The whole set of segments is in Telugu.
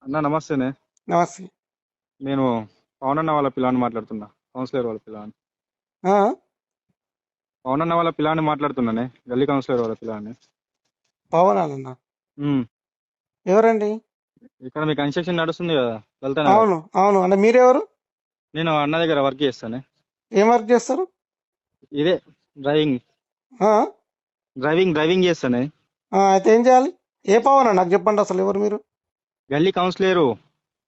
అన్న నమస్తేనే. నమస్తే. నేను పవన్ అన్న వాళ్ళ పిల్లని మాట్లాడుతున్నా. కౌన్సిలర్ వాళ్ళ పిల్లని. ఆ! పవన్ అన్న వాళ్ళ పిల్లని మాట్లాడుతున్నానే. గల్లీ కౌన్సిలర్ వాళ్ళ పిల్లని. పవనాలన్నా? ఉమ్. ఎవరండి? ఇక్కడ మీ కన్స్ట్రక్షన్ నడుస్తుంది కదా లలిత నగర్. అవును. అవును. అంటే మీరెవరు? నేను అన్న దగ్గర వర్క్ చేస్తానే. ఏం వర్క్ చేస్తారు? ఇదే డ్రైవింగ్ ఆ! డ్రైవింగ్ చేస్తానే. అయితే ఏం చేయాలి? ఏ పవన్ నాకు చెప్పండి అసలు ఎవరు మీరు? గల్లీ కౌన్సిలరు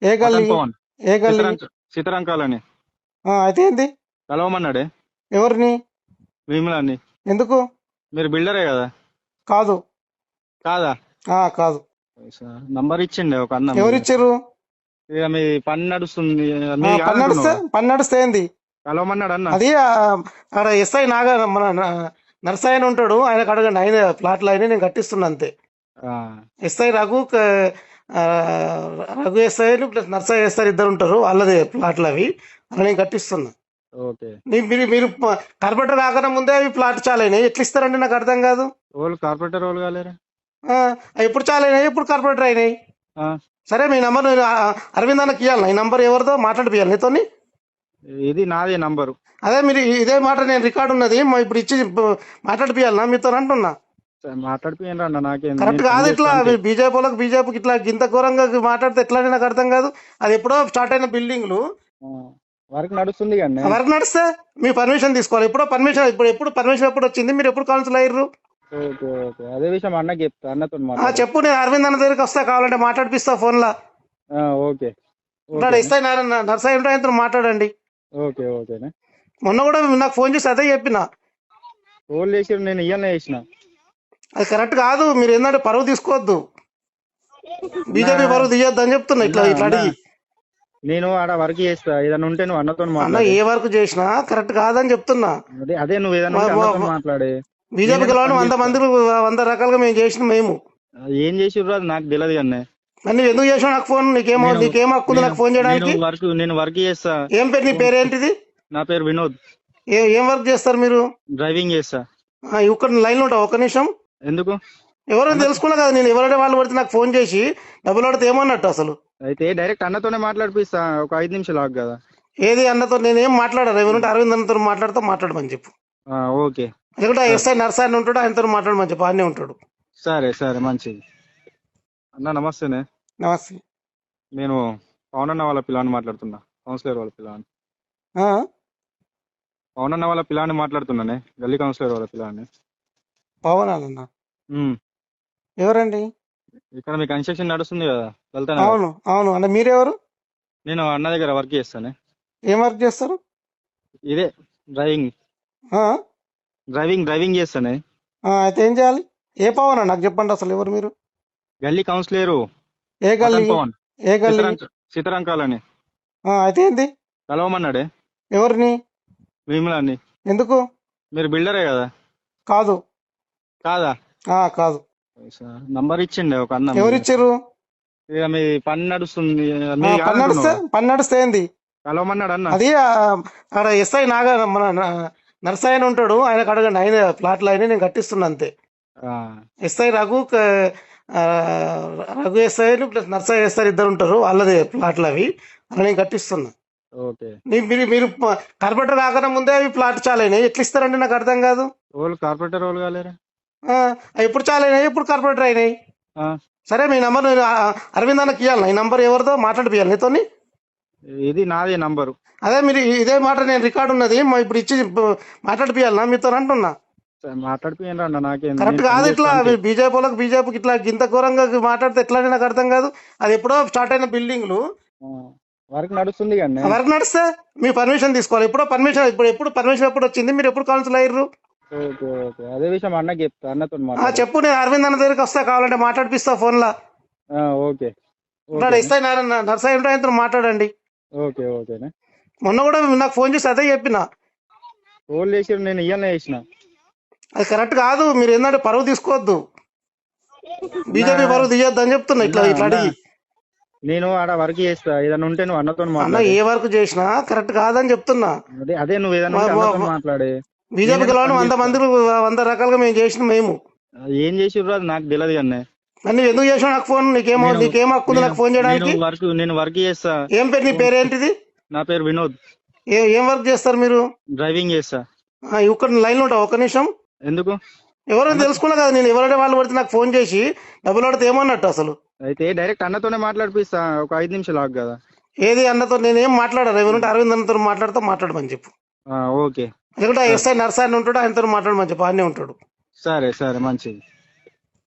ఏ గల్లీ? మటన్ పవన్. ఏ గల్లీ? సీతరంకాలని అయితే ఏంది? కలవమన్నాడే ఎవరిని? మిమ్మల్ని. ఎందుకు? మీరు బిల్డరే కదా? కాదు. కాదా? కాదు. నంబర్ ఇచ్చిండే ఒక అన్న. ఎవరిచ్చారు? ఇక మీ పని నడుస్తుంది. మీ పని నడిస్తే ఏంది? కలవమన్నాడు అన్న. అది ఆడ ఎస్ఐ మన నర్సాయి అని ఉంటాడు, ఆయనకు అడగండి. ఆయన ప్లాట్లు అయినా నేను కట్టిస్తున్నా అంతే. SI Raghu SI plus Narsaiah SI ఇద్దరు ఉంటారు, వాళ్ళది ప్లాట్లు అవి. అలా నేను కట్టిస్తున్నా. మీరు మీరు కార్పొరేటర్ కాకుండా ముందే అవి ప్లాట్ చాలా అయినాయి. ఎట్లా ఇస్తారండి? నాకు అర్థం కాదు. కార్పొరేటర్ వాళ్ళు కాలేరా? ఎప్పుడు చాలా అయినాయి, ఎప్పుడు కార్పొరేటర్ అయినాయి. సరే, మీ నంబర్ నేను అరవింద్ అన్నకి ఇవ్వాలి. ఈ నంబర్ ఎవరితో మాట్లాడిపియాలి నీతో? ఇది నాదే నంబరు. అదే మీరు ఇదే మాట, నేను రికార్డు ఉన్నది ఇప్పుడు ఇచ్చి మాట్లాడిపియాలనా మీతో అంటున్నా. మాట్లాడిపోయినరా అన్న, నాకేం కరెక్ట్ కాదు. ఇట్లా బీజేపీకి ఇట్లా ఇంత ఘోరంగా మాట్లాడితే ఎట్లా అని నాకు అర్థం కాదు. అది ఎప్పుడో స్టార్ట్ అయిన బిల్డింగ్లు వర్క్ నడుస్తుంది. వర్క్ నడిస్తే మీ పర్మిషన్ తీసుకోవాలి. ఎప్పుడో పర్మిషన్, ఎప్పుడు పర్మిషన్ ఎప్పుడు వచ్చింది? మీరు ఎప్పుడు కౌన్సిల్ అయ్యారు? అదే విషయం అన్నకి చెప్తా. అన్నతో చెప్పు, నేను అరవింద్ అన్న దగ్గరికి వస్తా, కావాలంటే మాట్లాడిపిస్తా ఫోన్ లా. ఓకే. ఇస్తాయి నర్సయ్య ఉంటే ఆయనతో మాట్లాడండి. ఓకే ఓకేనా. మొన్న కూడా నాకు ఫోన్ చేసి అదే చెప్పిన. ఫోన్ చేసి నేను ఇయ్యాలనే చేసిన. అది కరెక్ట్ కాదు. మీరు ఏంటంటే పరువు తీసుకోవద్దు, బీజేపీ పరువు తీయొద్దు అని చెప్తున్నా. ఇట్లా అడిగి నేను ఆడ వర్క్ చేస్తా. ఏదైనా ఉంటే నువ్వు అన్నతో మాట్లాడు. ఏ వర్క్ చేసినా కరెక్ట్ కాదని చెప్తున్నా. అదే నువ్వు ఏదైనా మాట్లాడే. బీజేపీకి 100 మంది 100 రకాలుగా మేము చేసిన. మేము ఏం చేసిర్రు అది నాకు తెలియదు కానీ నువ్వు ఎందుకు చేసావు నాకు ఫోన్? నీకేం హక్కు ఉంది నాకు ఫోన్ చేయడానికి? నేను వర్క్ చేస్తా. ఏం పేరు? నీ పేరేంటిది? నా పేరు వినోద్. ఏం వర్క్ చేస్తారు మీరు? డ్రైవింగ్ చేస్తా. ఇక్కడ లైన్ లో ఉంటావు, ఒక్క నిమిషం. ఎందుకు? ఎవరైనా తెలుసుకున్నా కదా. నేను ఎవరైనా వాళ్ళు పడితే నాకు ఫోన్ చేసి డబ్బులు పడితే ఏమన్నట్టు అసలు? అయితే డైరెక్ట్ అన్నతోనే మాట్లాడిపిస్తా. ఒక 5 నిమిషాలు ఆగు కదా. ఏది అన్నతో? నేనేం మాట్లాడాను. ఎవరుంటే అరవింద్ అన్నతో మాట్లాడమని చెప్పు. ఓకే. ఎందుకంటే ఎస్ఐ నర్సాయి ఉంటాడు, ఆయనతో మాట్లాడమని చెప్పు. ఆయనే ఉంటాడు. సరే మంచిది అన్న. నమస్తేనే. నమస్తే. నేను పవన్ అన్న వాళ్ళ పిల్లని మాట్లాడుతున్నా. కౌన్సిలర్ వాళ్ళ పిల్లని. పవన్ అన్న వాళ్ళ పిల్లని మాట్లాడుతున్నానే. గల్లీ కౌన్సిలర్ వాళ్ళ పిల్లని. పవనాలన్నా? ఎవరండి? ఇక్కడ మీ కన్స్ట్రక్షన్ నడుస్తుంది కదా లలిత. అవును. అవును. అంటే మీరెవరు? నేను అన్న దగ్గర వర్క్ చేస్తానే. ఏం వర్క్ చేస్తారు? ఇదే డ్రైవింగ్ చేస్తానే. అయితే ఏం చేయాలి? ఏ పవన్ నాకు చెప్పండి అసలు ఎవరు మీరు? గల్లీ కౌన్సిలరు. ఏ గల్లీ? పవన్. ఏ గల్లీ? సీతరంకాలని. అయితే ఏంది? కలవమన్నాడే. ఎవరిని? మిమ్మల్ని. ఎందుకు? మీరు బిల్డరే కదా? కాదు. కాదా? కాదు. నంబర్ ఇచ్చిండే ఒక అన్న. ఎవరిచ్చారు? ఇక మీ పని నడుస్తుంది. పని నడిస్తే ఏంది? కలవమన్నాడు అన్న. అది ఆడ ఎస్ఐ మన నర్సాయి అని ఉంటాడు, ఆయనకు అడగండి. ఆయన ప్లాట్లు అయినా నేను కట్టిస్తున్నా అంతే. SI Raghu SI plus Narsaiah SI ఇద్దరు ఉంటారు, వాళ్ళది ప్లాట్లు అవి. అలా నేను కట్టిస్తున్నా. మీరు కార్పొరేటర్ కాకుండా ముందే అవి ప్లాట్ చాలా అయినాయి. ఎట్లా ఇస్తారండి? నాకు అర్థం కాదు. కార్పొరేటర్ వాళ్ళు కాలేరా? ఎప్పుడు చాలా అయినాయి, ఎప్పుడు కార్పొరేటర్ అయినాయి. సరే, మీ నంబర్ నేను అరవింద్ అన్నకి ఇవ్వాలి. ఈ నంబర్ ఎవరితో మాట్లాడిపియాలి నీతో? ఇది నాదే నంబరు. అదే మీరు ఇదే మాట, నేను రికార్డు ఉన్నది ఇప్పుడు ఇచ్చి మాట్లాడిపియాలనా మీతో అంటున్నా. మాట్లాడిపోయినరా అన్న, నాకేం కరెక్ట్ కాదు. ఇట్లా బీజేపీకి ఇట్లా ఇంత ఘోరంగా మాట్లాడితే ఎట్లా అని నాకు అర్థం కాదు. అది ఎప్పుడో స్టార్ట్ అయిన బిల్డింగ్లు వర్క్ నడుస్తుంది. వర్క్ నడిస్తే మీ పర్మిషన్ తీసుకోవాలి. ఎప్పుడో పర్మిషన్, ఎప్పుడు పర్మిషన్ ఎప్పుడు వచ్చింది? మీరు ఎప్పుడు కౌన్సిల్ అయ్యారు? అదే విషయం అన్నకి చెప్తా. అన్నతో చెప్పు, నేను అరవింద్ అన్న దగ్గరికి వస్తా, కావాలంటే మాట్లాడిపిస్తా ఫోన్ లా. ఓకే. ఇస్తాయి నర్సయ్య ఉంటే ఆయనతో మాట్లాడండి. ఓకే ఓకేనా. మొన్న కూడా నాకు ఫోన్ చేసి అదే చెప్పిన. ఫోన్ చేసి నేను ఇయ్యాలనే చేసిన. అది కరెక్ట్ కాదు. మీరు ఏంటంటే పరువు తీసుకోవద్దు, బీజేపీ పరువు తీయొద్దు అని చెప్తున్నా. ఇట్లా అడిగి నేను ఆడ వర్క్ చేస్తా. ఏదైనా ఉంటే నువ్వు అన్నతో మాట్లాడు. ఏ వర్క్ చేసినా కరెక్ట్ కాదని చెప్తున్నా. అదే నువ్వు ఏదైనా మాట్లాడే. బీజేపీకి 100 మంది 100 రకాలుగా మేము చేసిన. మేము ఏం చేసిర్రు అది నాకు తెలియదు కానీ మరి నువ్వు ఎందుకు చేసావు నాకు ఫోన్? నీకేం హక్కు ఉంది నాకు ఫోన్ చేయడానికి? నేను వర్క్ చేస్తా. ఏం పేరు నీ పేరేంటిది? నా పేరు వినోద్. ఏం వర్క్ చేస్తారు మీరు? డ్రైవింగ్ చేస్తా. ఇక్కడ లైన్ లో ఉంటావు, ఒక్క నిమిషం. ఎందుకు? ఎవరైనా తెలుసుకున్నా కదా, నేను ఎవరైనా వాళ్ళు పడితే నాకు ఫోన్ చేసి డబ్బులు పడితే ఏమన్నట్టు అసలు? అయితే డైరెక్ట్ అన్నతోనే మాట్లాడిపిస్తా, ఒక 5 నిమిషాలు ఆగు కదా. ఏది అన్నతో? నేనేం మాట్లాడాను, ఎవరుంటే అరవింద్ అన్నతో మాట్లాడమని చెప్పు. ఓకే. ఎందుకంటే ఎస్ఐ నర్సాన్ని ఉంటాడు, ఆయనతో మాట్లాడమని చెప్పు, ఆయనే ఉంటాడు. సరే సరే మంచిది.